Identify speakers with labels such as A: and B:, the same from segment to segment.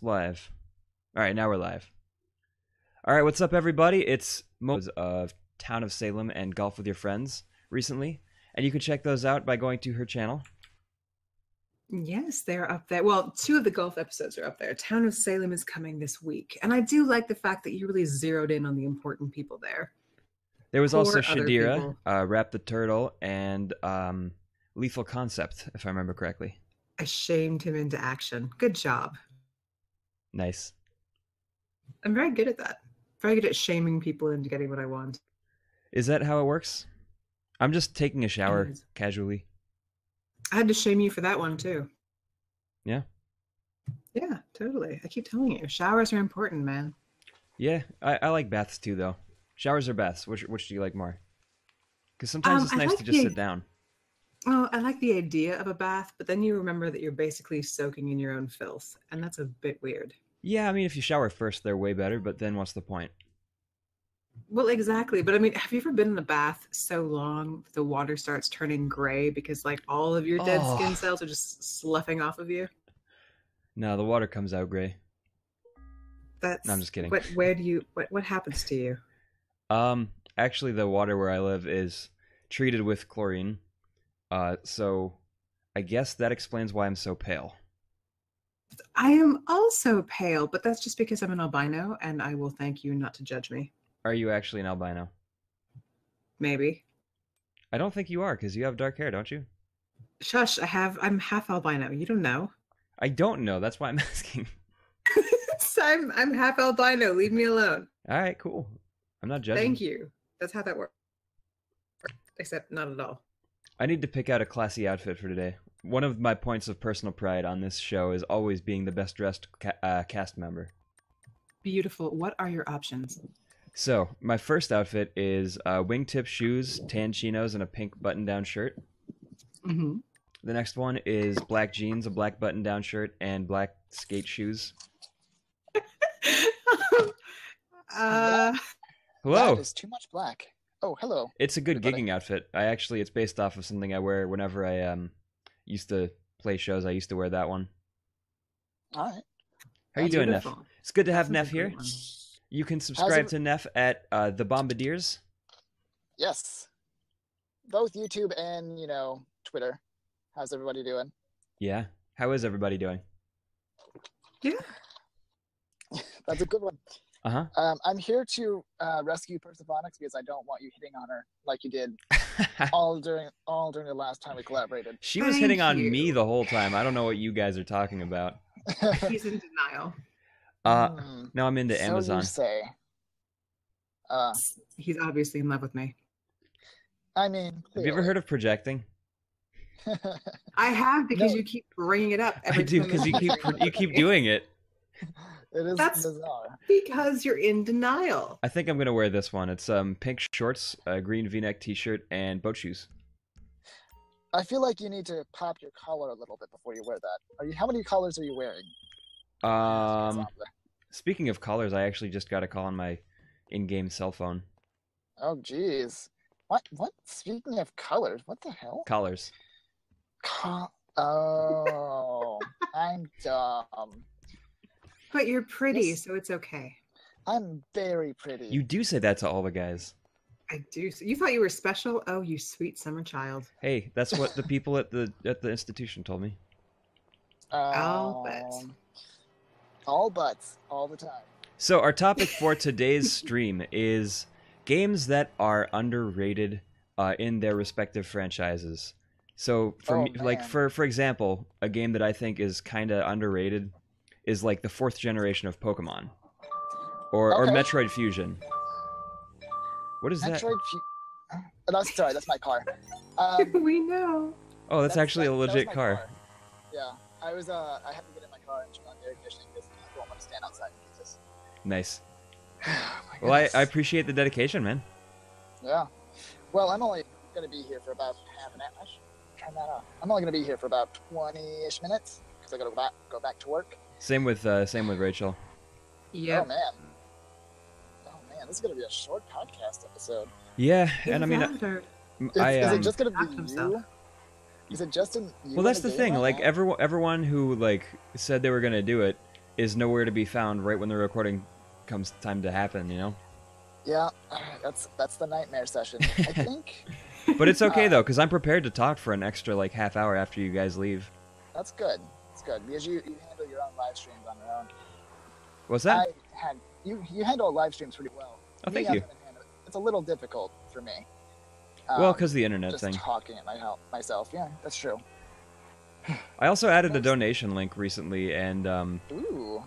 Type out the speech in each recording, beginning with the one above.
A: Live. All right, now we're live. All right, what's up, everybody? It's Mo's of Town of Salem and Golf with Your Friends recently, and you can check those out by going to her channel.
B: Yes, they're up there. Well, 2 of the golf episodes are up there. Town of Salem is coming this week, and I do like the fact that you really zeroed in on the important people there.
A: There was also
B: Poor other
A: Shadira,
B: people.
A: Rap the Turtle, and Lethal Concept, if I remember correctly.
B: I shamed him into action. Good job.
A: Nice.
B: I'm very good at that. Very good at shaming people into getting what I want.
A: Is that how it works? I'm just taking a shower
B: Yes.
A: casually.
B: I had to shame you for that one, too.
A: Yeah?
B: Yeah, totally. I keep telling you, showers are important, man.
A: Yeah, I like baths too, though. Showers or baths? Which do you like more? Because sometimes it's
B: I
A: nice
B: like
A: to just sit down.
B: Well, I like the idea of a bath, but then you remember that you're basically soaking in your own filth, and that's a bit weird.
A: Yeah, I mean, if you shower first, they're way better, but then what's the point?
B: Well, exactly. But I mean, have you ever been in a bath so long the water starts turning gray because like all of your dead skin cells are just sloughing off of you?
A: No, the water comes out gray.
B: That's
A: No, I'm just kidding.
B: What happens to you?
A: Actually, the water where I live is treated with chlorine. So I guess that explains why I'm so pale.
B: I am also pale, but that's just because I'm an albino, and I will thank you not to judge me.
A: Are you actually an albino?
B: Maybe.
A: I don't think you are, because you have dark hair, don't you?
B: Shush, I'm half albino. You don't know.
A: I don't know. That's why I'm asking.
B: I'm half albino. Leave me alone.
A: All right, cool. I'm not judging.
B: Thank you. That's how that works. Except not at all.
A: I need to pick out a classy outfit for today. One of my points of personal pride on this show is always being the best dressed cast member.
B: Beautiful. What are your options?
A: So, my first outfit is wingtip shoes, tan chinos, and a pink button-down shirt.
B: Mm-hmm.
A: The next one is black jeans, a black button-down shirt, and black skate shoes. Hello.
C: That is too much black. Oh, hello.
A: It's a good
C: everybody.
A: gigging outfit. It's based off of something I wear whenever I used to play shows. I used to wear that one.
C: All right.
A: How you doing, Neff?
B: Beautiful.
A: It's good to have
B: That's a
A: Neff here.
B: great one.
A: You can subscribe to Neff at the Bombadiers.
C: Yes. Both YouTube and, Twitter. How's everybody doing?
A: Yeah. How is everybody doing?
B: Yeah.
C: That's a good one.
A: Uh-huh.
C: I'm here to rescue Persephonics because I don't want you hitting on her like you did all during the last time we collaborated.
A: She was hitting on me the whole time. I don't know what you guys are talking about.
B: He's in denial.
A: Now I'm into Amazon.
C: You say.
B: He's obviously in love with me.
C: I mean,
A: Have you ever heard of projecting?
B: I have because
C: No.
B: you keep bringing it up.
A: I do, because you keep doing it.
C: It is
B: That's
C: bizarre.
B: because you're in denial.
A: I think I'm gonna wear this one. It's pink shorts, a green V-neck T-shirt, and boat shoes.
C: I feel like you need to pop your collar a little bit before you wear that. How many collars are you wearing?
A: Speaking of collars, I actually just got a call on my in-game cell phone.
C: Oh, geez. What? Speaking of colors, what the hell?
A: Collars.
C: Oh, I'm dumb.
B: But you're pretty,
C: Yes.
B: so it's okay.
C: I'm very pretty.
A: You do say that to all the guys.
B: I do. So you thought you were special? Oh, you sweet summer child.
A: Hey, that's what the people at the institution told me.
B: I'll bet.
C: All butts, all the time.
A: So our topic for today's stream is games that are underrated in their respective franchises. So for example, a game that I think is kind of underrated is like the 4th generation of Pokemon, or Metroid Fusion. What is that?
C: Sorry, that's my car.
B: We know.
A: Oh, that's actually a legit
C: my
A: car.
C: Yeah, I had to get in my car and turn on the air conditioning because I don't want to stand outside. Jesus.
A: Nice.
C: Oh, my
A: Well, I
C: goodness.
A: appreciate the dedication, man.
C: Yeah. Well, I'm only going to be here for about half an hour. Turn that off. I'm only going to be here for about 20-ish minutes because I got to go back to work. Same with
A: Rachel.
B: Yeah.
C: Oh man, this is going to be a short podcast episode.
A: Yeah, and I mean,
C: Is it just going to be you? Is it just in you?
A: Well, that's the thing. Like everyone who like said they were gonna do it, is nowhere to be found right when the recording comes time to happen, you know?
C: Yeah, that's the nightmare session. I think.
A: But it's okay though, because I'm prepared to talk for an extra like half hour after you guys leave.
C: That's good. It's good because you handle your own live streams on your own.
A: What's that?
C: You handle live streams pretty well.
A: Oh, thank you.
C: It's a little difficult for me.
A: Well, because the internet
C: just
A: thing.
C: Talking at myself. Yeah, that's true.
A: I also added a donation link recently, and
C: Ooh.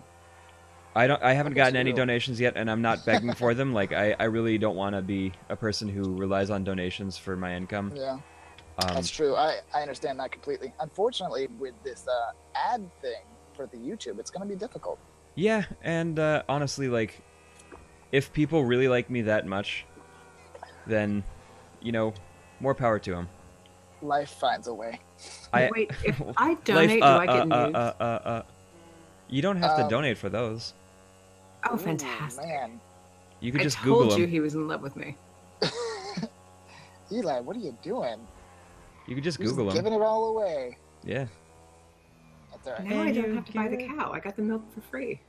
A: I haven't gotten any donations yet, and I'm not begging for them. Like I really don't want to be a person who relies on donations for my income.
C: Yeah, that's true. I understand that completely. Unfortunately, with this ad thing for the YouTube, it's going to be difficult.
A: Yeah, and honestly, like, if people really like me that much, then, you know, more power to them.
C: Life finds a way.
B: Wait, if I donate, do I get news?
A: You don't have to donate for those.
B: Oh, fantastic.
C: Man.
A: You could just Google him.
B: I told you he was in love with me.
C: Eli, what are you doing?
A: You could just Google him.
C: Giving it all away.
A: Yeah.
C: That's all right.
B: Now I don't have to buy the cow. I got the milk for free.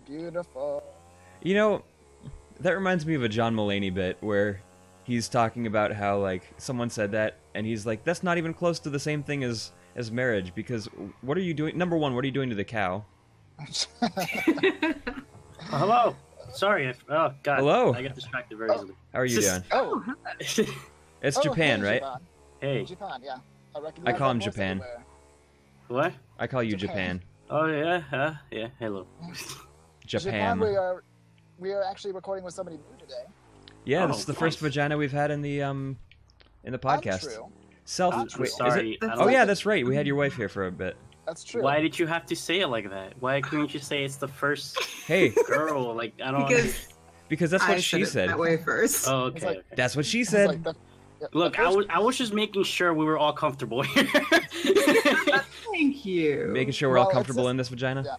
C: Beautiful.
A: You know, that reminds me of a John Mulaney bit where he's talking about how, like, someone said that, and he's like, that's not even close to the same thing as marriage, because what are you doing? Number one, what are you doing to the cow?
D: Hello. Sorry. Oh, God.
A: Hello.
D: I got distracted very easily.
A: How are you doing?
C: Oh,
A: It's Japan,
C: hey,
A: right?
C: Gipan.
D: Hey.
C: Gipan, yeah.
A: I call him Japan.
D: What?
A: I call you Japan.
D: Oh, yeah. Yeah. Hello.
A: Japan.
C: We are actually recording with somebody new today.
A: Yeah, this is the first vagina we've had in the podcast.
C: Untrue.
D: Wait, sorry.
A: Oh yeah, that's right. We had your wife here for a bit.
C: That's true.
D: Why did you have to say it like that? Why couldn't you say it's the first
A: Hey,
D: girl? Like, I don't.
A: because that's what she said.
B: That way first.
D: Oh, okay.
C: Like,
D: Okay.
A: That's what she said.
D: Look, I was just making sure we were all comfortable here.
B: Thank you.
A: Making sure we're all comfortable in this vagina.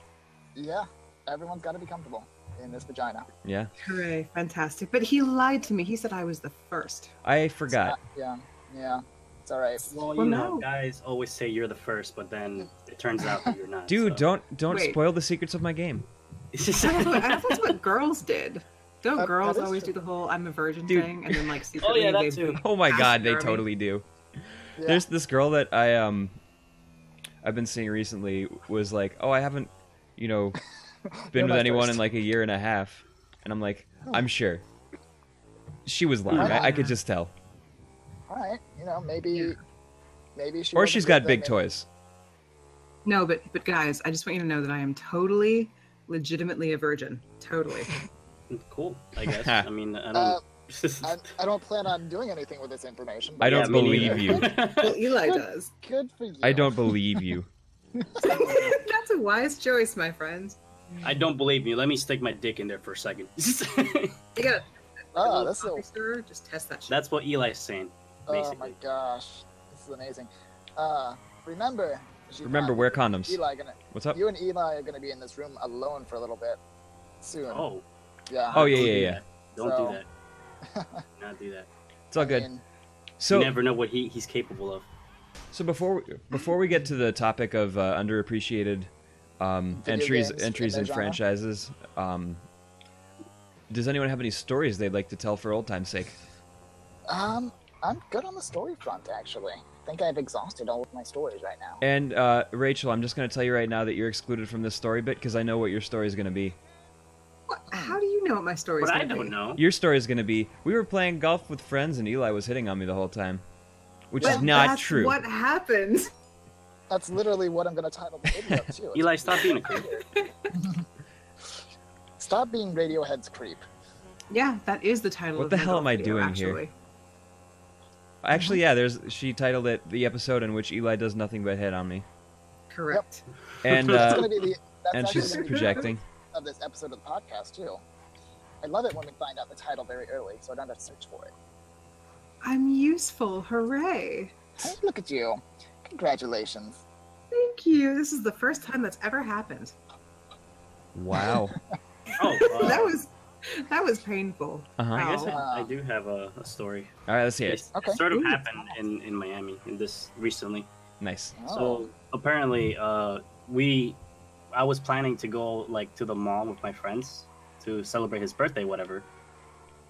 C: Yeah. Everyone's got to be comfortable in this vagina.
A: Yeah.
B: Hooray, fantastic. But he lied to me. He said I was the first.
A: I forgot.
C: Yeah. It's all right.
D: Well,
B: Well,
D: you know,
B: no.
D: guys always say you're the first, but then it turns out that you're not.
A: Dude,
D: so.
A: don't
B: Wait.
A: spoil the secrets of my game.
B: I thought that's what girls did. Don't girls
C: that is
B: always
C: true.
B: do the whole "I'm a virgin"
A: Dude.
B: thing, and then like secretly
D: that
B: they
D: too.
A: Oh my god, they
B: Jeremy.
A: totally do.
C: Yeah.
A: There's this girl that I've been seeing recently was like, "Oh, I haven't, been
C: You're
A: with
C: my
A: anyone
C: first.
A: in like a year and a half." And I'm like, "I'm sure." She was lying. I could just tell.
C: All right. Maybe she.
A: Or
C: wasn't
A: she's
C: with
A: got
C: them
A: big
C: in-
A: toys.
B: No, but guys, I just want you to know that I am totally, legitimately a virgin. Totally.
D: Cool, I guess. I mean, I don't.
C: I don't plan on doing anything with this information.
A: I don't
D: me
A: believe
D: neither.
A: you.
B: Well, Eli does.
C: Good for you.
A: I don't believe you.
B: That's a wise choice, my friends.
D: I don't believe you. Let me stick my dick in there for a second.
B: You got
C: Oh, that's so.
B: just test that shit.
D: That's what Eli's saying,
C: Oh
D: basically.
C: my gosh, this is amazing. Remember.
A: Remember, wear condoms.
C: Eli,
A: What's up?
C: you and Eli are gonna be in this room alone for a little bit soon.
D: Oh.
C: Yeah.
A: Oh
D: Don't do
A: yeah.
D: that. Don't
C: So-
D: do that. Not do that.
A: It's all
C: I
A: good.
C: mean,
A: So
D: You never know what he's capable of.
A: So before we get to the topic of underappreciated entries
C: games
A: in
C: genre.
A: franchises, does anyone have any stories they'd like to tell for old time's sake?
C: I'm good on the story front actually. I think I've exhausted all of my stories right now.
A: And Rachel, I'm just going to tell you right now that you're excluded from this story bit because I know what your story is going to be.
B: What? How do you know what my story is?
D: But I
B: gonna
D: don't
B: be?
D: know.
A: Your story is going to be, we were playing golf with friends and Eli was hitting on me the whole time, which is
B: But
A: not
B: that's
A: true.
B: What happened?
C: That's literally what I'm gonna title the video too.
D: Eli, stop being a creep.
C: Stop being Radiohead's creep.
B: Yeah, that is the title.
A: What
B: of
A: the
B: my
A: hell am I
B: video,
A: doing here?
B: actually.
A: Actually, yeah, she titled it the episode in which Eli does nothing but hit on me,
B: Correct.
A: and
C: That's gonna be the. That's
A: and
C: actually
A: she's
C: gonna be the
A: projecting.
C: of this episode of the podcast too. I love it when we find out the title very early, so I don't have to search for it.
B: I'm useful. Hooray!
C: Hey, look at you! Congratulations.
B: Thank you. This is the first time that's ever happened.
A: Wow.
D: Oh,
B: That was painful.
A: Uh-huh.
D: I guess
C: Wow.
D: I do have a story.
A: All right, let's hear
D: It
A: it.
C: Okay.
D: sort of
B: Ooh.
D: happened in Miami in this recently.
A: Nice.
C: Oh.
D: So apparently, we I was planning to go like to the mall with my friends to celebrate his birthday, whatever.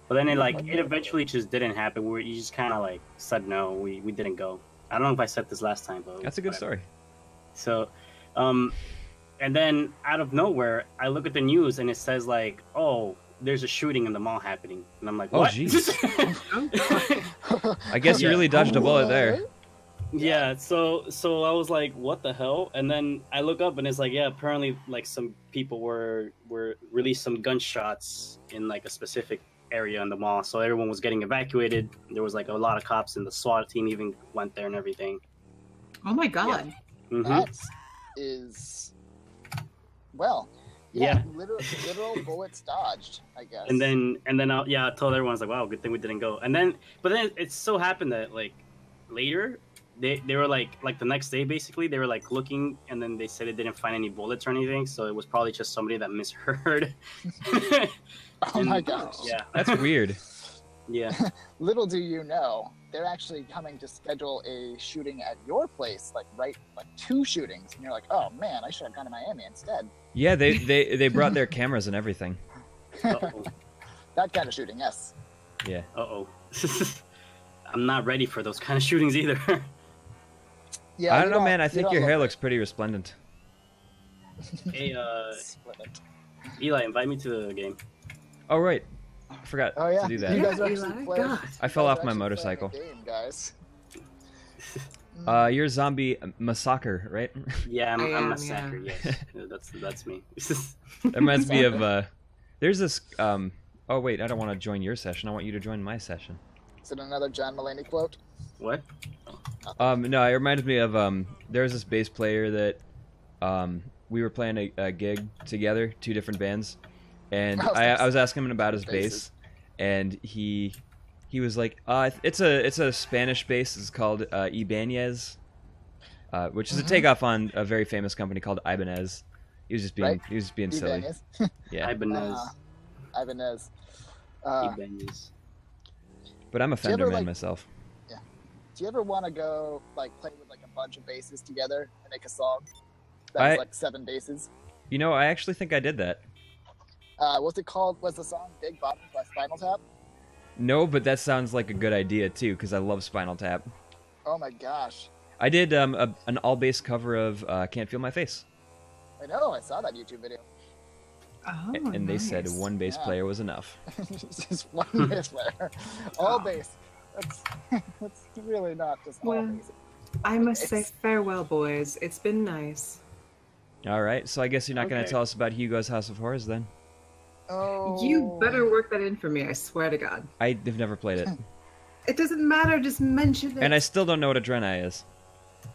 D: But then it eventually just didn't happen. You just kind of like said no. We didn't go. I don't know if I said this last time, but
A: That's a good story.
D: So, and then out of nowhere, I look at the news and it says like, oh, there's a shooting in the mall happening, and I'm like, what?
A: Oh, jeez. I guess you really dodged a bullet there.
D: Yeah, so I was like, what the hell? And then I look up and it's like, yeah, apparently like some people were released some gunshots in like a specific area in the mall. So everyone was getting evacuated. There was like a lot of cops and the SWAT team even went there and everything.
B: Oh my god.
D: Yeah.
C: That is, well, yeah. Literal bullets dodged, I guess.
D: And then I told everyone, I was like, wow, good thing we didn't go. But then it so happened that like later they were like the next day basically they were like looking, and then they said they didn't find any bullets or anything, so it was probably just somebody that misheard.
C: Oh my gosh.
D: Yeah,
A: That's weird.
D: yeah.
C: Little do you know, they're actually coming to schedule a shooting at your place, like 2 shootings, and you're like, oh man, I should have gone to Miami instead.
A: Yeah, they brought their cameras and everything.
D: Uh-oh.
C: That kind of shooting, yes.
A: Yeah.
D: Uh-oh. I'm not ready for those kind of shootings either.
C: Yeah,
A: I don't know, man. I think your hair looks pretty resplendent.
D: Hey, Eli, invite me to the game.
A: Oh, right. I forgot to do that.
C: You guys are
B: Eli,
C: actually playing,
B: God.
A: I fell off my motorcycle.
C: game, guys.
A: You're Zombie Massacre, right?
D: Yeah,
B: I
D: I'm
B: am,
D: a sacker.
B: yeah.
D: Yes, that's me.
A: That reminds me of there's this oh wait, I don't want to join your session. I want you to join my session.
C: Is it another John Mulaney quote?
D: What?
A: No, it reminds me of there was this bass player that we were playing a gig together, 2 different bands, and I was asking him about his bass, and he was like, it's a Spanish bass. It's called Ibanez, which is a takeoff on a very famous company called Ibanez. He was just being silly.
C: Ibanez.
A: Yeah.
D: Ibanez.
C: Ibanez.
D: Ibanez.
A: But I'm a Fender man
C: like,
A: myself.
C: Yeah. Do you ever want to go play with a bunch of basses together and make a song that's 7 basses?
A: You know, I actually think I did that.
C: What's it called? Was the song Big Bottom by Spinal Tap?
A: No, but that sounds like a good idea too, because I love Spinal Tap.
C: Oh my gosh.
A: I did an all bass cover of Can't Feel My Face.
C: I know, I saw that YouTube video.
B: Oh,
A: And they
B: nice.
A: said one bass player was enough.
C: Just one bass player. All bass. That's really not just all
B: Well,
C: bass.
B: I must say farewell, boys. It's been nice.
A: All right, so I guess you're not going to
D: Okay.
A: tell us about Hugo's House of Horrors then?
C: Oh.
B: You better work that in for me, I swear to God.
A: I've never played it.
B: It doesn't matter, just mention it.
A: And I still don't know what a Draenei is.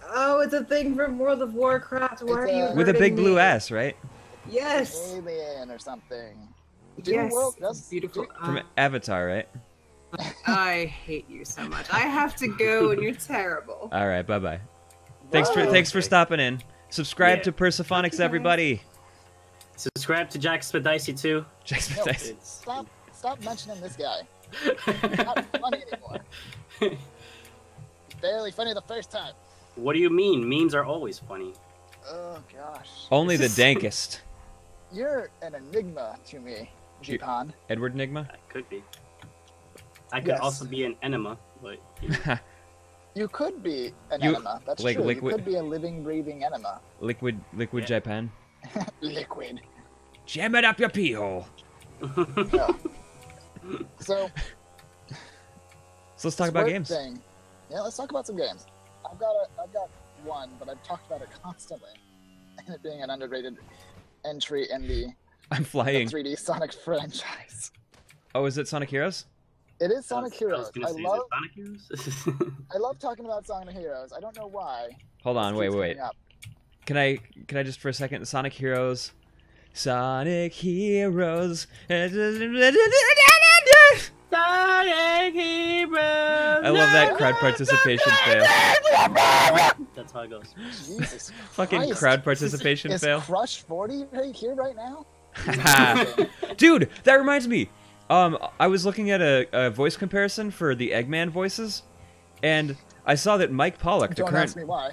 B: Oh, it's a thing from World of Warcraft. Why are
C: It's
B: you
C: a-
A: With a
B: hurting
A: big blue
B: me?
A: ass, right?
B: Yes.
C: Alien or something.
B: Yes.
C: That's
B: Beautiful.
A: From Avatar, right?
B: I hate you so much. I have to go, and you're terrible.
A: All right, bye-bye. Thanks for stopping in. Subscribe
D: Yeah.
A: to Persephonics, everybody.
D: Subscribe to Jack Spadicy too.
A: Jackson
C: No,
A: Dice.
C: Stop mentioning this guy. Not funny anymore. Barely funny the first time.
D: What do you mean? Memes are always funny.
C: Oh gosh.
A: Only the dankest.
C: You're an enigma to me, Gipan.
A: Edward Nigma?
D: I could be. I could
C: Yes.
D: also be an enema, but you know.
C: You could be an
A: You-
C: enema. That's
A: like
C: true.
A: liquid-
C: You could be a living, breathing enema.
A: Liquid
D: Yeah.
A: Japan.
C: Liquid.
A: Jam it up your pee hole.
C: Yeah. So
A: So let's talk about
C: Sword
A: games.
C: thing. Yeah, let's talk about some games. I've got one, but I've talked about it constantly, and it being an underrated entry in the
A: I'm flying.
C: 3D Sonic franchise.
A: Oh, is it Sonic Heroes?
C: It is Sonic
D: I
C: Heroes.
D: was gonna say, is
C: love
D: it Sonic Heroes?
C: I love talking about Sonic Heroes. I don't know why.
A: Hold on,
C: This
A: wait.
C: keeps coming up.
A: Can I just for a second? Sonic Heroes. Sonic Heroes.
D: Sonic Heroes.
A: I love that crowd participation fail.
D: That's how it goes.
C: Jesus
A: Fucking
C: Christ.
A: crowd participation
C: Is
A: fail.
C: Crush 40 right here right now?
A: Dude, that reminds me. I was looking at a voice comparison for the Eggman voices, and I saw that Mike Pollock, the
C: Don't
A: current
C: ask me why.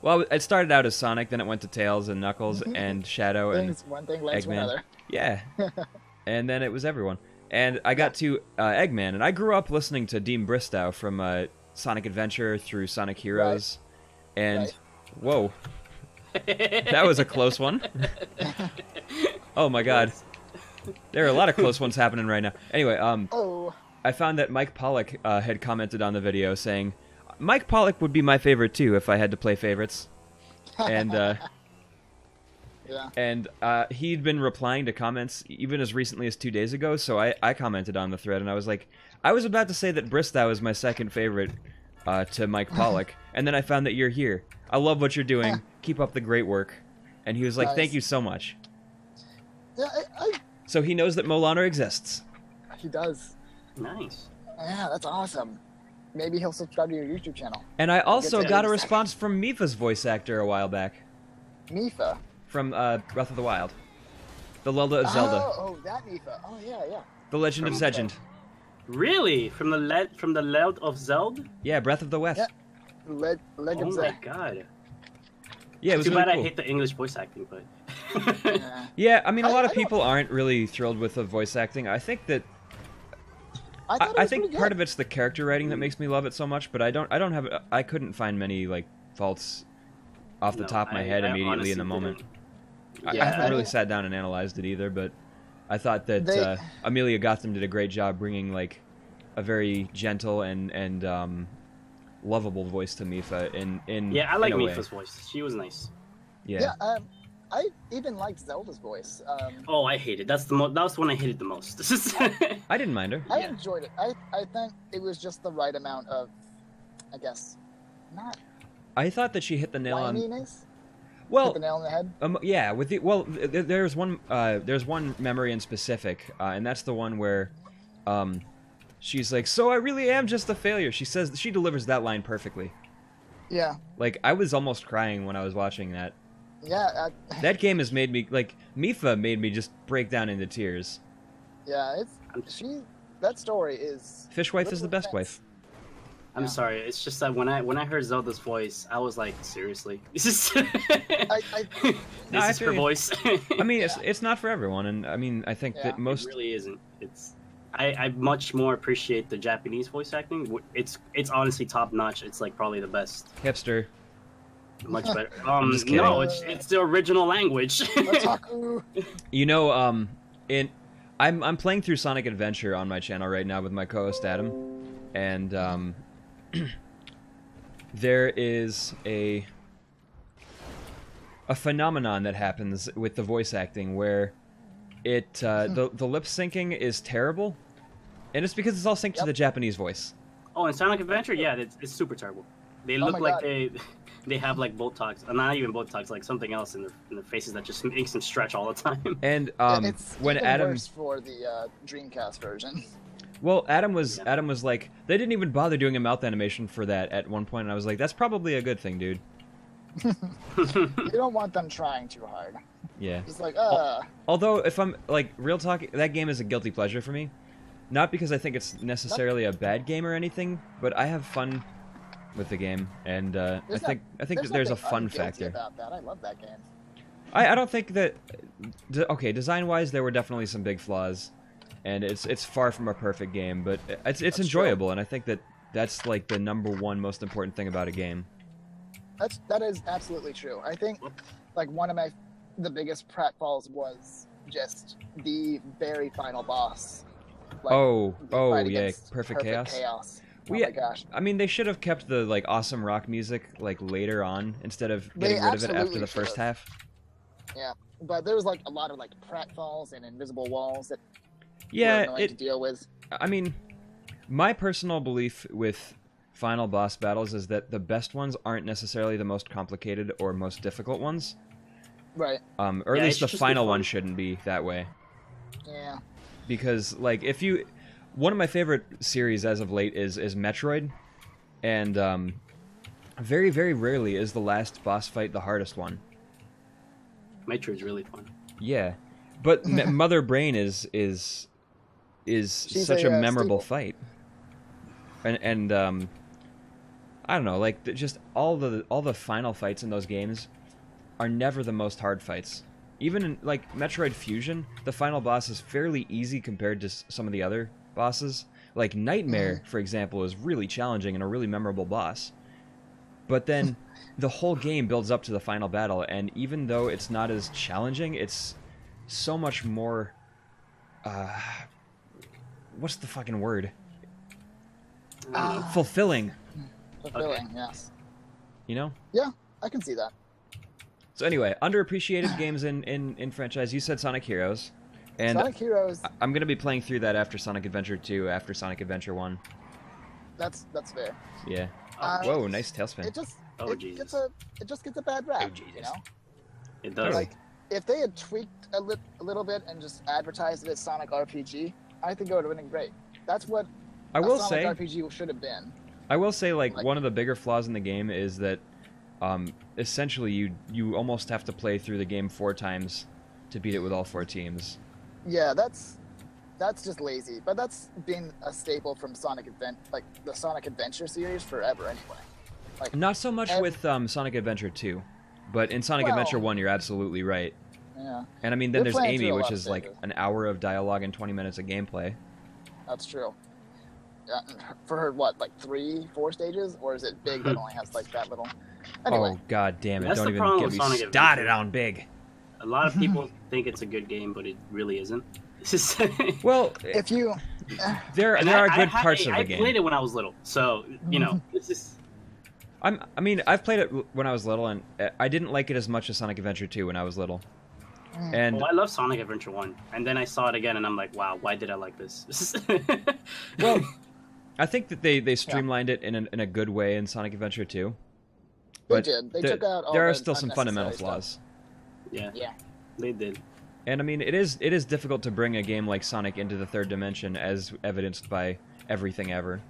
A: Well, it started out as Sonic, then it went to Tails and Knuckles and Shadow and
C: One thing leads to
A: Eggman.
C: another.
A: Yeah. And then it was everyone. And I got to Eggman, and I grew up listening to Dean Bristow from Sonic Adventure through Sonic Heroes. Right. And, whoa. That was a close one. Oh my god. There are a lot of close ones happening right now. Anyway, I found that Mike Pollock had commented on the video saying, Mike Pollock would be my favorite too if I had to play favorites. And and he'd been replying to comments even as recently as 2 days ago, so I commented on the thread, and I was like, I was about to say that Bristow is my second favorite to Mike Pollock, and then I found that you're here. I love what you're doing. Keep up the great work. And he was like, thank you so much.
C: Yeah,
A: So he knows that MowLawner exists.
C: He does.
D: Nice.
C: Yeah, that's awesome. Maybe he'll subscribe to your YouTube channel.
A: And I also got a response from Mifa's voice actor a while back.
C: Mifa?
A: From Breath of the Wild. The Zelda of Zelda.
C: Oh, that Mifa. Oh, yeah.
A: The Legend of Zegend.
D: Really? From the Legend of Zelda?
A: Yeah, Breath of the West.
C: Yeah.
D: Oh my god.
A: Yeah, it was
D: too
A: really
D: bad
A: cool.
D: I hate the English voice acting, but...
A: Yeah, I mean, a lot of people aren't really thrilled with the voice acting. I think that... I think part of it's the character writing that makes me love it so much, but I couldn't find many, like, faults off the top of my head immediately in the moment. I haven't really sat down and analyzed it either, but I thought that Amelia Gotham did a great job bringing, like, a very gentle and lovable voice to Mifa in
D: Yeah, I like
A: Mifa's
D: voice. She was nice.
A: Yeah.
C: I even liked Zelda's voice.
D: Oh, I hated. That was the one I hated the most.
A: I didn't mind her.
C: I enjoyed it. I think it was just the right amount of, I guess, not.
A: I thought that she hit the nail on.
C: Well, hit the nail on the head.
A: Yeah, with there's one memory in specific, and that's the one where, she's like, "So I really am just a failure." She delivers that line perfectly.
C: Yeah.
A: Like, I was almost crying when I was watching that.
C: Yeah.
A: That game has made me, like, Mifa made me just break down into tears.
C: Yeah, that story is...
A: Fishwife is the best wife.
D: I'm sorry, it's just that when I heard Zelda's voice, I was like, seriously? This is her voice.
A: I mean, it's not for everyone, and I mean, I think that most...
D: It really isn't. I much more appreciate the Japanese voice acting. It's honestly top notch. It's like probably the best.
A: Hipster.
D: Much better. No, it's the original language.
A: You know, I'm playing through Sonic Adventure on my channel right now with my co-host Adam, and there is a phenomenon that happens with the voice acting where the lip syncing is terrible, and it's because it's all synced to the Japanese voice.
D: Oh, in Sonic Adventure, yeah, it's super terrible. They look like they have like Botox, not even Botox, like something else in their faces that just makes them stretch all the time.
A: And
C: it's
A: when
C: even
A: Adam
C: worse for the Dreamcast version.
A: Well, Adam was like, they didn't even bother doing a mouth animation for that at one point, and I was like, that's probably a good thing, dude.
C: You don't want them trying too hard.
A: Yeah.
C: Just like,
A: Although, if I'm, like, real talk, that game is a guilty pleasure for me. Not because I think it's necessarily a bad game or anything, but I have fun with the game, and I think that there's a fun factor.
C: About that. I love that game.
A: I don't think that... Okay, design-wise, there were definitely some big flaws, and it's far from a perfect game, but it's enjoyable, and I think that's like the #1 most important thing about a game.
C: That is absolutely true. I think like one of the biggest pratfalls was just the very final boss. Like,
A: yeah, Perfect Chaos.
C: Oh my gosh.
A: I mean, they should have kept the like awesome rock music like later on instead of getting rid of it after the first half.
C: Yeah, but there was like a lot of like pratfalls and invisible walls that were annoying to deal with.
A: I mean, my personal belief with final boss battles is that the best ones aren't necessarily the most complicated or most difficult ones.
C: Right.
A: Or at least the final one shouldn't be that way.
C: Yeah.
A: Because like one of my favorite series as of late is Metroid, and very, very rarely is the last boss fight the hardest one.
D: Metroid's really fun.
A: Yeah, but Mother Brain is such a memorable fight, and I don't know, like just all the final fights in those games are never the most hard fights. Even in like Metroid Fusion, the final boss is fairly easy compared to some of the other bosses. Like Nightmare, for example, is really challenging and a really memorable boss. But then the whole game builds up to the final battle, and even though it's not as challenging, it's so much more what's the fucking word? Fulfilling.
C: Fulfilling, yes.
A: You know?
C: Yeah, I can see that.
A: So anyway, underappreciated games in franchise. You said Sonic Heroes. And
C: Sonic Heroes.
A: I'm going to be playing through that after Sonic Adventure 2, after Sonic Adventure 1.
C: That's fair.
A: Yeah. Whoa, nice tailspin.
C: It just it just gets a bad rap, you know?
D: It does.
C: Like, if they had tweaked a little bit and just advertised it as Sonic RPG, I think it would have been great. That's what
A: I will
C: Sonic
A: say,
C: RPG should have been.
A: I will say, like one of the bigger flaws in the game is that essentially you almost have to play through the game 4 times to beat it with all 4 teams.
C: Yeah, that's just lazy. But that's been a staple from like the Sonic Adventure series forever anyway. Like,
A: not so much with Sonic Adventure 2, but in Sonic Adventure 1 you're absolutely right.
C: Yeah.
A: And I mean, then there's Amy, which is
C: stages.
A: like an hour of dialogue and 20 minutes of gameplay.
C: That's true. For her, what, like 3-4 stages, or is it Big that only has like that little? Anyway.
A: Oh god damn it!
D: That's
A: Don't
D: the
A: even
D: problem
A: get
D: with
A: me
D: Sonic
A: started
D: Adventure.
A: on Big.
D: A lot of people think it's a good game, but it really isn't.
A: Well,
C: If you,
A: there are good parts of the game.
D: I played it when I was little, so you know, it's just.
A: I mean, I've played it when I was little, and I didn't like it as much as Sonic Adventure 2 when I was little. And
D: Well, I love Sonic Adventure 1, and then I saw it again, and I'm like, wow, why did I like this?
A: well, I think that they streamlined it in a good way in Sonic Adventure 2. But
C: they did. They took out all
A: there are
C: the
A: still some fundamental
C: unnecessary
A: flaws.
D: Yeah,
C: Yeah.
D: they did.
A: And I mean, it is difficult to bring a game like Sonic into the 3rd dimension, as evidenced by everything ever.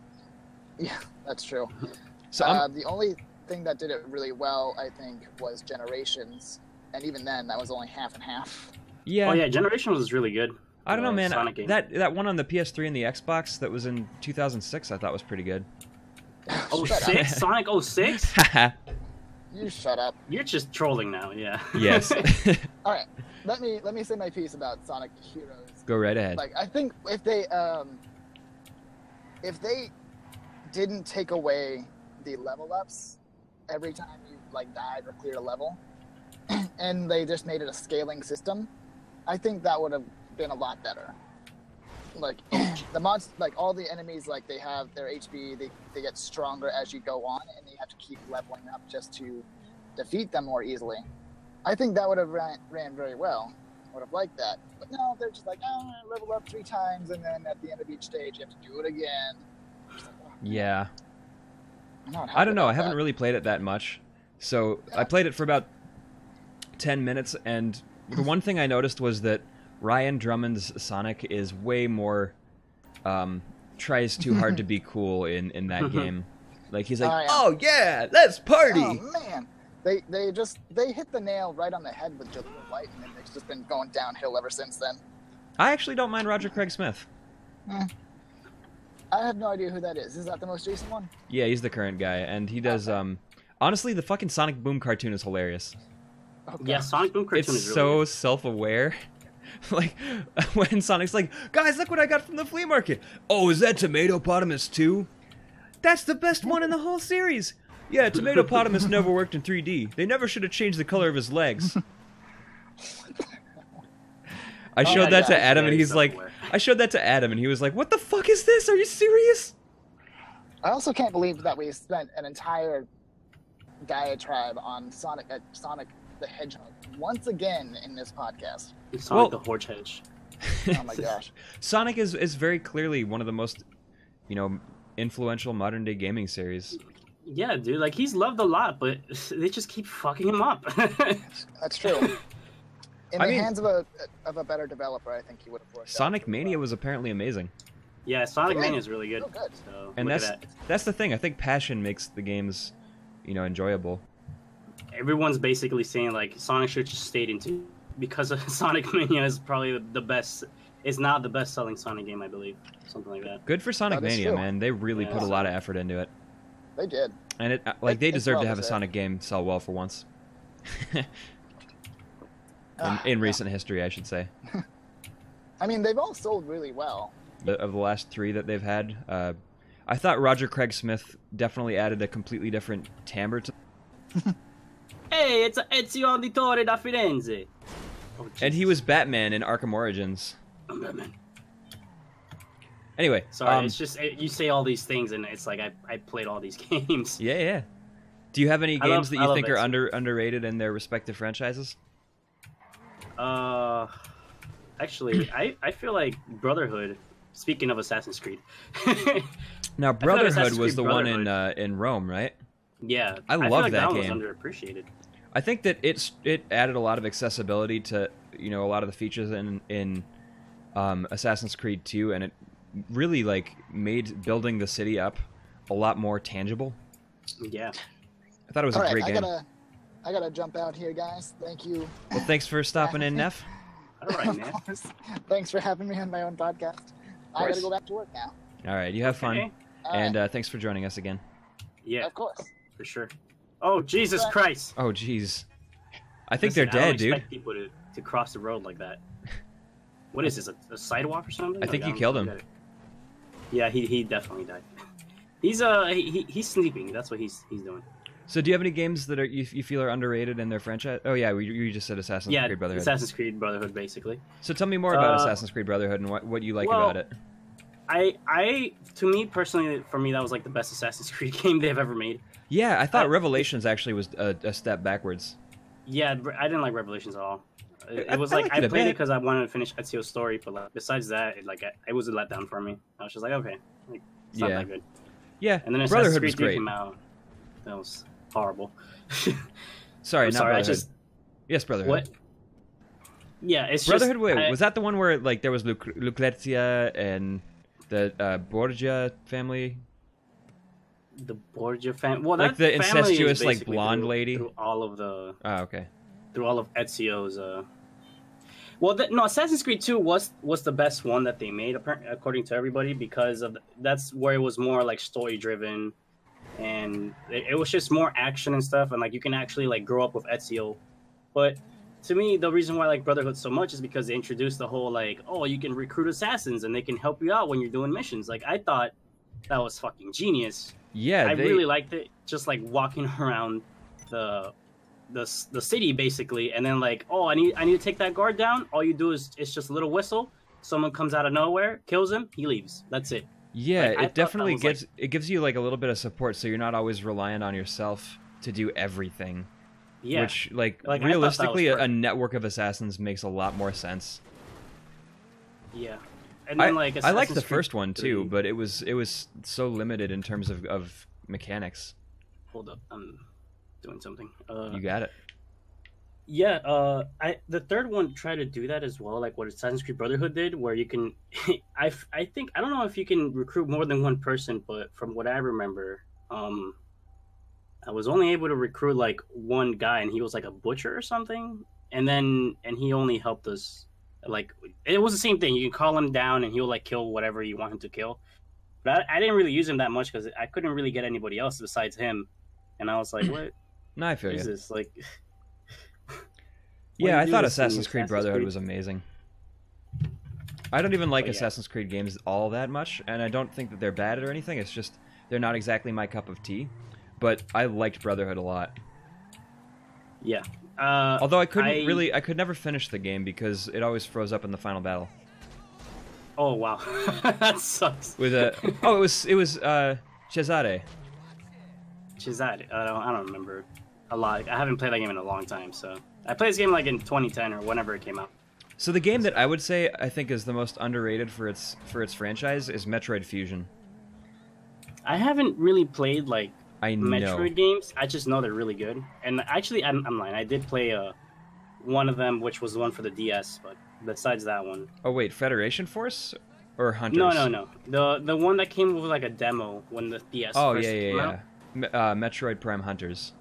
C: Yeah, that's true.
A: So
C: the only thing that did it really well, I think, was Generations, and even then, that was only half and half.
A: yeah.
D: Oh yeah, Generation was really good.
A: I don't know, man.
D: Sonic game.
A: That one on the PS3 and the Xbox that was in 2006, I thought was pretty good.
D: Oh,
C: Shut up.
D: 06? Sonic 06?
C: You shut up.
D: You're just trolling now, yeah.
A: Yes.
C: All right, let me say my piece about Sonic Heroes.
A: Go right ahead.
C: Like, I think if they didn't take away the level ups every time you like died or cleared a level, and they just made it a scaling system, I think that would have been a lot better. Like the mods, like all the enemies, like they have their HP, they get stronger as you go on, and you have to keep leveling up just to defeat them more easily. I think that would have ran very well. Would have liked that, but no, they're just like, level up 3 times, and then at the end of each stage, you have to do it again.
A: Yeah.
C: I'm
A: I don't know. I haven't really played it that much. So I played it for about 10 minutes, and the one thing I noticed was that Ryan Drummond's Sonic is way more tries too hard to be cool in that game. Like he's like, oh yeah, let's party.
C: Oh man, they hit the nail right on the head with Jaleel White, and it's just been going downhill ever since then.
A: I actually don't mind Roger Craig Smith.
C: I have no idea who that is. Is that the most recent one?
A: Yeah, he's the current guy, and he does. Honestly, the fucking Sonic Boom cartoon is hilarious.
C: Oh,
D: Yeah, Sonic Boom cartoon
A: It's
D: is really
A: so
D: good.
A: self-aware. Like when Sonic's like, guys, look what I got from the flea market. Oh, is that Tomatopotamus too? That's the best one in the whole series. Yeah, Tomatopotamus never worked in 3D. They never should have changed the color of his legs. I showed that to Adam, and he's like, I showed that to Adam, and he was like, what the fuck is this? Are you serious?
C: I also can't believe that we spent an entire diatribe on Sonic the Hedgehog once again in this podcast.
D: Sonic the Hedgehog.
C: Oh my gosh.
A: Sonic is very clearly one of the most, influential modern day gaming series.
D: Yeah, dude, like he's loved a lot, but they just keep fucking him up.
C: That's true. In the hands of a better developer, I think he would have worked.
A: Sonic Mania was apparently amazing.
D: Yeah, Sonic Mania is really good.
C: Oh, good.
D: So,
A: And
D: look at
A: that's the thing. I think passion makes the games, enjoyable.
D: everyone's basically saying like Sonic should just stayed into because of Sonic Mania is probably the best. It's not the best selling Sonic game, I believe, something like that.
A: Good for Sonic
C: That is
A: Mania,
C: true.
A: man. They really
D: Yeah.
A: put a lot of effort into it.
C: They did.
A: And they deserve to have a
C: well-deserved.
A: Sonic game sell well for once. in recent history, I should say.
C: I mean, they've all sold really well.
A: Of the last 3 that they've had, I thought Roger Craig Smith definitely added a completely different timbre to.
D: Hey, it's Ezio Auditore da Firenze. Oh,
A: and he was Batman in Arkham Origins.
D: I'm Batman.
A: Anyway,
D: sorry, it's just you say all these things, and it's like I played all these games.
A: Yeah. Do you have any games that you think are underrated in their respective franchises?
D: Actually, I feel like Brotherhood. Speaking of Assassin's Creed.
A: Now, Brotherhood was the one in Rome, right?
D: Yeah,
A: I love
D: feel like
A: that
D: game.
A: Was
D: underappreciaed.
A: I think that it added a lot of accessibility to a lot of the features in Assassin's Creed 2, and it really made building the city up a lot more tangible.
D: Yeah,
A: I thought it was a great game.
C: I gotta jump out here, guys. Thank you.
A: Well, thanks for stopping in, Neff.
D: All right, man.
C: Thanks for having me on my own podcast. I gotta go back to work now.
A: All right, you have fun, and thanks for joining us again.
C: Yeah, of course,
D: for sure. Oh, Jesus Christ!
A: Oh, jeez. I think they're dead, dude.
D: I don't expect people to cross the road like that. What is this? A sidewalk or something?
A: I think you killed him.
D: Yeah, he definitely died. He's sleeping. That's what he's doing.
A: So, do you have any games that you feel are underrated in their franchise? Oh yeah, you just said Assassin's Creed Brotherhood.
D: Assassin's Creed Brotherhood, basically.
A: So, tell me more about Assassin's Creed Brotherhood and what you like about it.
D: To me personally, for me, that was like the best Assassin's Creed game they've ever made.
A: Yeah, I thought Revelations actually was a step backwards.
D: Yeah, I didn't like Revelations at all. It was like I played it because I wanted to finish Ezio's story, but besides that, it was a letdown for me. I was just like, okay, it's not that good.
A: Yeah,
D: and then
A: Brotherhood
D: was great.
A: Came
D: out. That was horrible.
A: Sorry, not Brotherhood.
D: I just...
A: Yes, Brotherhood.
D: What? Yeah, it's
A: Brotherhood.
D: Just,
A: wait, was that the one where there was Lucrezia and the Borgia family?
D: The Borgia family. Well, that
A: the
D: family
A: incestuous
D: is
A: blonde lady.
D: Through all of the.
A: Oh, okay.
D: Through all of Ezio's. Well, no, Assassin's Creed 2 was the best one that they made, according to everybody, because that's where it was more story driven, and it was just more action and stuff, and you can actually grow up with Ezio. But to me, the reason why I like Brotherhood so much is because they introduced the whole you can recruit assassins and they can help you out when you're doing missions. I thought that was fucking genius.
A: Yeah,
D: I really liked it. Just walking around the city basically, and then I need to take that guard down. All you do is it's just a little whistle. Someone comes out of nowhere, kills him, he leaves. That's it.
A: Yeah, it definitely gives you a little bit of support, so you're not always reliant on yourself to do everything.
D: Yeah,
A: which realistically, a network of assassins makes a lot more sense.
D: Yeah. And then,
A: I liked the first one too, but it was so limited in terms of mechanics.
D: Hold up, I'm doing something.
A: You got it.
D: Yeah, the third one tried to do that as well, like what Assassin's Creed Brotherhood did, where you can, I don't know if you can recruit more than one person, but from what I remember, I was only able to recruit one guy, and he was a butcher or something, and he only helped us. It was the same thing. You can call him down and he'll kill whatever you want him to kill. But I didn't really use him that much because I couldn't really get anybody else besides him. And I was like, what?
A: No, I feel you.
D: Is this
A: yeah, I thought Assassin's Creed Brotherhood was amazing. I don't even like Assassin's Creed games all that much, and I don't think that they're bad or anything. It's just they're not exactly my cup of tea. But I liked Brotherhood a lot.
D: Yeah.
A: Although I could never finish the game because it always froze up in the final battle.
D: Oh wow, that sucks.
A: With it was Cesare.
D: Cesare, I don't remember a lot. I haven't played that game in a long time, so I played this game in 2010 or whenever it came out.
A: So the game that I would say I think is the most underrated for its franchise is Metroid Fusion.
D: I haven't really played
A: Metroid
D: games. I just know they're really good. And actually, I'm lying. I did play one of them, which was the one for the DS. But besides that one.
A: Oh wait, Federation Force or Hunters?
D: No. The one that came with a demo when the DS. first came out.
A: Metroid Prime Hunters.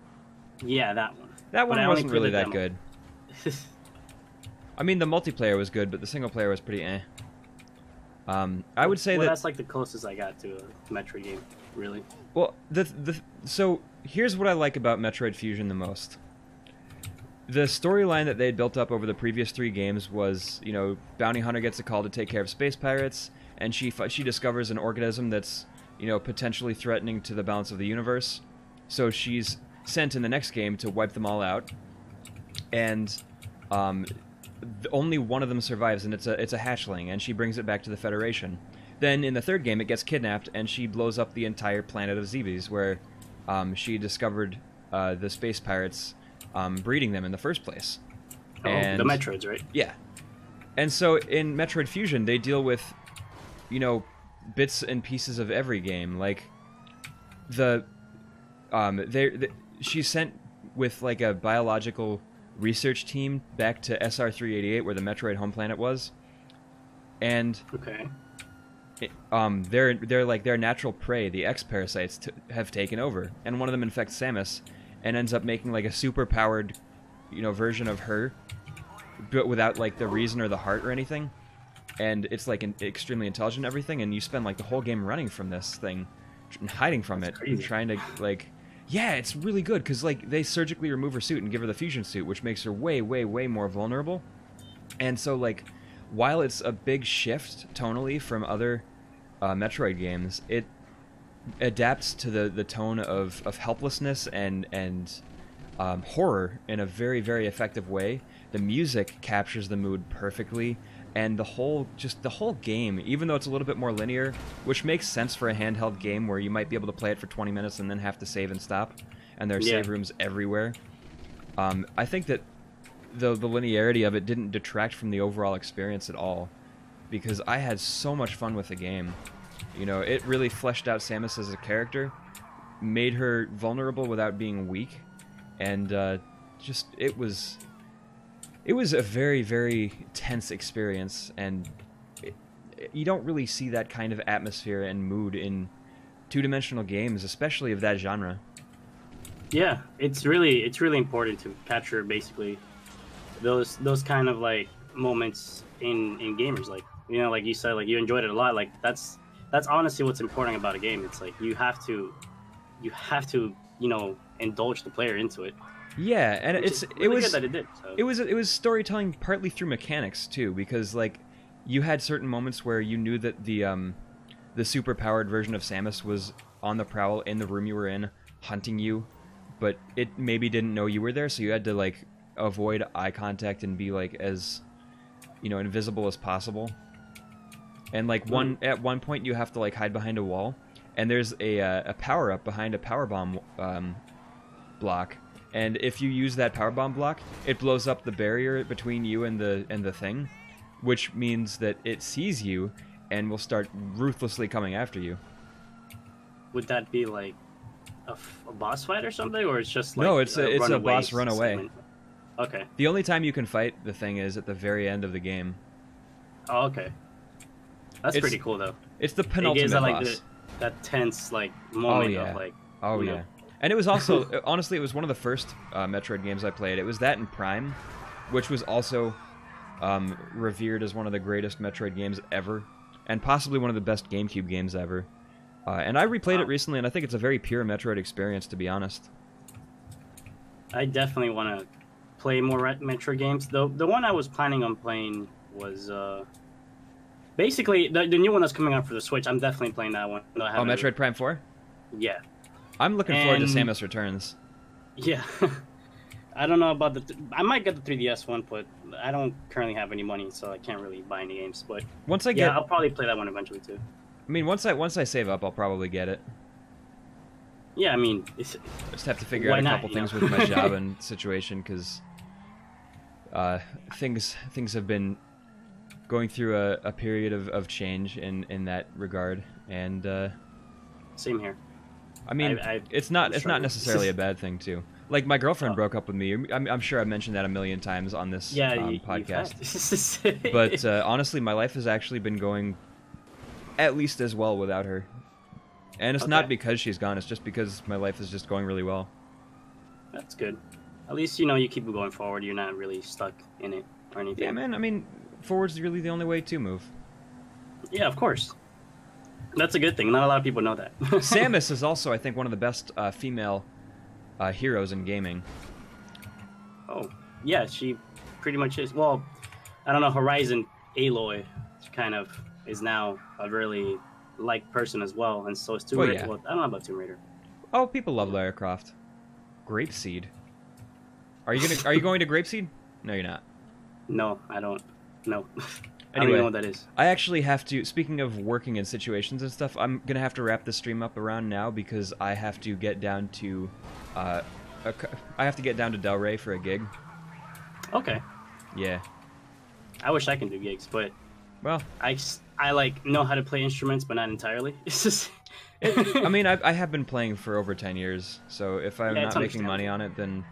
D: Yeah, that one.
A: That one wasn't really that good. I mean, the multiplayer was good, but the single player was pretty eh. I would say
D: that's like the closest I got to a Metroid game, really.
A: Well, so here's what I like about Metroid Fusion the most. The storyline that they had built up over the previous 3 games was, you know, bounty hunter gets a call to take care of space pirates, and she discovers an organism that's, you know, potentially threatening to the balance of the universe. So she's sent in the next game to wipe them all out, and only one of them survives, and it's a hatchling, and she brings it back to the Federation. Then in the 3rd game, it gets kidnapped, and she blows up the entire planet of Zebes, where she discovered the space pirates breeding them in the first place.
D: Oh,
A: and,
D: the Metroids, right?
A: Yeah. And so in Metroid Fusion, they deal with, you know, bits and pieces of every game. Like, she's sent with, like, a biological research team back to SR-388, where the Metroid home planet was. And...
D: Okay.
A: They're like their natural prey. The X-parasites have taken over, and one of them infects Samus, and ends up making like a super-powered, you know, version of her, but without like the reason or the heart or anything. And it's like extremely intelligent and everything. And you spend like the whole game running from this thing, and hiding from it, and trying to like, yeah, it's really good because like they surgically remove her suit and give her the fusion suit, which makes her way, way, way more vulnerable. And so like, while it's a big shift tonally from other Metroid games, it adapts to the tone of helplessness and horror in a very, very effective way. The music captures the mood perfectly, and the whole game, even though it's a little bit more linear, which makes sense for a handheld game where you might be able to play it for 20 minutes and then have to save and stop, and there are save rooms everywhere. I think that the linearity of it didn't detract from the overall experience at all, because I had so much fun with the game. You know, it really fleshed out Samus as a character, made her vulnerable without being weak, and it was a very, very tense experience, and you don't really see that kind of atmosphere and mood in two-dimensional games, especially of that genre.
D: Yeah, it's really important to capture basically those kind of like moments in gamers, like, you know, like you said, like you enjoyed it a lot. Like that's honestly what's important about a game. It's like you have to, you know, indulge the player into it.
A: Yeah, and
D: it was good that it did. So.
A: It was storytelling partly through mechanics too, because like you had certain moments where you knew that the super powered version of Samus was on the prowl in the room you were in, hunting you, but it maybe didn't know you were there, so you had to like avoid eye contact and be like as, you know, invisible as possible. And like at one point you have to like hide behind a wall, and there's a power up behind a power bomb block, and if you use that power bomb block, it blows up the barrier between you and the thing, which means that it sees you and will start ruthlessly coming after you.
D: Would that be like a boss fight or something, or it's just like
A: no? It's a boss runaway.
D: Segment? Okay.
A: The only time you can fight the thing is at the very end of the game.
D: Oh, okay. That's pretty cool, though.
A: It's the penultimate boss.
D: Like that tense, like, moment of, like...
A: Oh, yeah. Know. And it was also... honestly, it was one of the first Metroid games I played. It was that and Prime, which was also revered as one of the greatest Metroid games ever, and possibly one of the best GameCube games ever. And I replayed it recently, and I think it's a very pure Metroid experience, to be honest.
D: I definitely want to play more Metroid games. The one I was planning on playing was... basically, the new one that's coming out for the Switch. I'm definitely playing that one.
A: Metroid Prime 4?
D: Yeah.
A: I'm looking forward to Samus Returns.
D: Yeah. I don't know about I might get the 3DS one, but I don't currently have any money, so I can't really buy any games. But I'll probably play that one eventually, too.
A: I mean, once I save up, I'll probably get it.
D: Yeah, I mean...
A: I just have to figure out a couple things with my job and situation, because things have been... going through a period of change in that regard, and
D: same here.
A: I mean, it's not necessarily a bad thing too. Like my girlfriend broke up with me. I'm sure I've mentioned that a million times on this podcast. But honestly, my life has actually been going at least as well without her, and it's not because she's gone. It's just because my life is just going really well.
D: That's good. At least you keep going forward. You're not really stuck in it or anything.
A: Yeah, man. I mean, forward's really the only way to move.
D: Yeah, of course. That's a good thing. Not a lot of people know that.
A: Samus is also, I think, one of the best female heroes in gaming.
D: Oh, yeah, she pretty much is. Well, I don't know, Horizon Aloy kind of is now a really liked person as well, and so is Tomb Raider.
A: Yeah.
D: Well, I don't know about Tomb Raider.
A: Oh, people love Lara Croft. Grapeseed. Are you going to Grapeseed? No, you're not.
D: No, I don't. No. I
A: Anyway,
D: don't even know what that is.
A: I actually have to, speaking of working in situations and stuff, I'm going to have to wrap the stream up around now because I have to get down to Del Rey for a gig.
D: Okay.
A: Yeah.
D: I wish I can do gigs, but
A: Well,
D: I like know how to play instruments, but not entirely. It's just
A: I mean, I have been playing for over 10 years, so if I'm
D: Yeah,
A: not
D: it's
A: making money on it, then,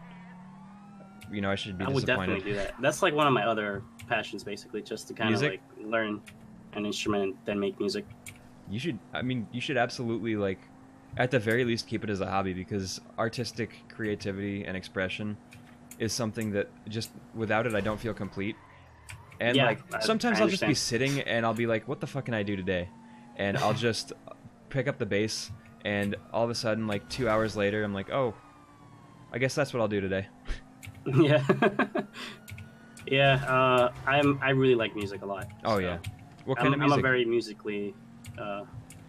A: you know, I should be
D: I would
A: disappointed.
D: definitely do that. That's like one of my other passions, basically, just to kind of
A: Music?
D: like learn an instrument and then make music.
A: You should absolutely, like, at the very least keep it as a hobby because artistic creativity and expression is something that just, without it, I don't feel complete. And,
D: Yeah,
A: like, sometimes
D: I
A: I'll just be
D: understand.
A: sitting and I'll be like, what the fuck can I do today? And I'll just pick up the bass and all of a sudden, like, 2 hours later, I'm like, oh, I guess that's what I'll do today.
D: Yeah. Yeah, I really like music a lot.
A: Oh,
D: so
A: yeah. What kind of music?
D: I'm a very musically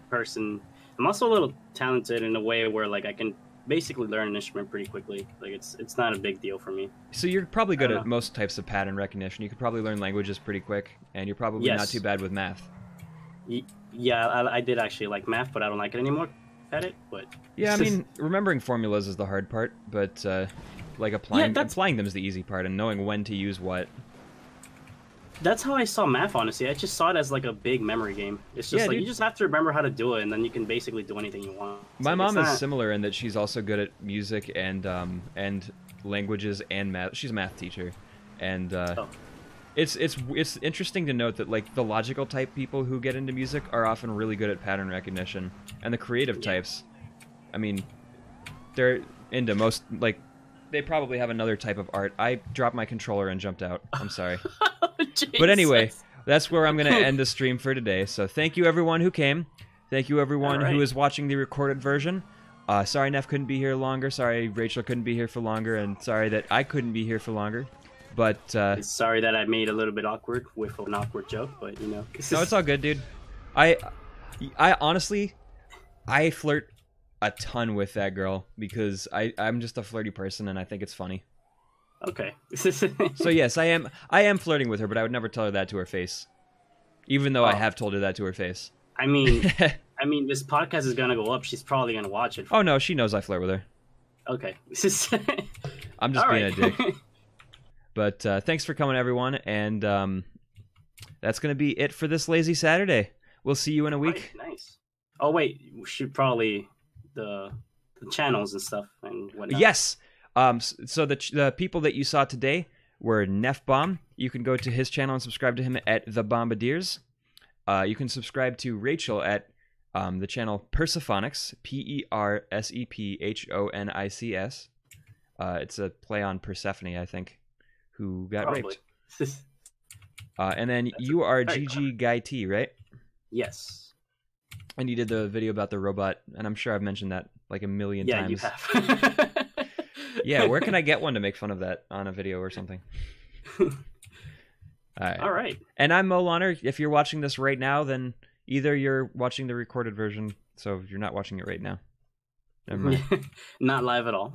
D: person. I'm also a little talented in a way where like I can basically learn an instrument pretty quickly. Like it's not a big deal for me.
A: So you're probably good
D: I
A: at
D: don't know.
A: most types of pattern recognition. You could probably learn languages pretty quick, and you're probably not
D: Yes.
A: too bad with math.
D: Yeah, I did actually like math, but I don't like it anymore at it. But
A: Yeah, I mean, remembering formulas is the hard part, but like applying them is the easy part, and knowing when to use what.
D: that's how I saw math. Honestly, I just saw it as like a big memory game. It's just
A: Yeah,
D: like
A: dude.
D: you just have to remember how to do it, and then you can basically do anything you want.
A: My
D: Like,
A: mom
D: it's
A: is
D: not-
A: similar in that she's also good at music and languages and math. She's a math teacher, and
D: Oh.
A: it's interesting to note that like the logical type people who get into music are often really good at pattern recognition, and the creative
D: Yeah.
A: types, I mean, they're into most like they probably have another type of art. I dropped my controller and jumped out. I'm sorry. But anyway,
D: Jesus.
A: that's where I'm going to end the stream for today. So thank you everyone who came. Thank you everyone
D: All
A: who
D: right.
A: is watching the recorded version. Sorry Neff couldn't be here longer. Sorry Rachel couldn't be here for longer. And sorry that I couldn't be here for longer. But
D: Sorry that I made a little bit awkward with an awkward joke, but you know.
A: no, it's all good, dude. I honestly, I flirt a ton with that girl because I'm just a flirty person and I think it's funny.
D: Okay.
A: So yes, I am flirting with her, but I would never tell her that to her face. Even though I
D: Oh.
A: have told her that to her face.
D: I mean, this podcast is gonna go up. She's probably gonna watch it.
A: Oh no, she knows I flirt with her.
D: Okay.
A: I'm just
D: All
A: being
D: right.
A: a dick. But thanks for coming, everyone, and that's gonna be it for this lazy Saturday. We'll see you in a week.
D: Right, nice. Oh wait, we should probably the channels and stuff and whatnot.
A: Yes. So the people that you saw today were Nefbomb. You can go to his channel and subscribe to him at the Bombadiers. You can subscribe to Rachel at the channel Persephonics, Persephonics. It's a play on Persephone, I think, who got
D: Probably.
A: raped. And then you are
D: very
A: GG Guy T, right?
D: Yes.
A: And you did the video about the robot, and I'm sure I've mentioned that like a million
D: Yeah,
A: times.
D: you have.
A: Yeah, where can I get one to make fun of that on a video or something?
D: All right.
A: And I'm MowLawner. If you're watching this right now, then either you're watching the recorded version, so you're not watching it right now. Never mind.
D: Not live at all.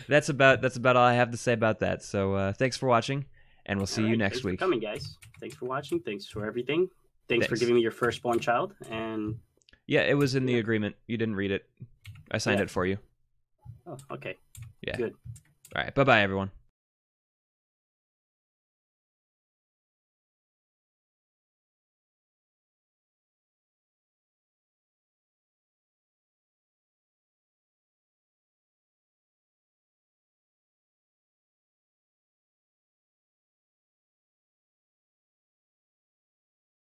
A: That's about all I have to say about that. So thanks for watching, and we'll see
D: All
A: you
D: right,
A: next
D: thanks
A: week.
D: For coming, guys. Thanks for watching. Thanks for everything. Thanks for
A: Thanks.
D: giving me your firstborn child. And
A: Yeah, it was in the agreement. You didn't read it. I signed
D: Yeah.
A: it for you.
D: oh, okay.
A: Yeah.
D: Good.
A: All right. Bye-bye, everyone.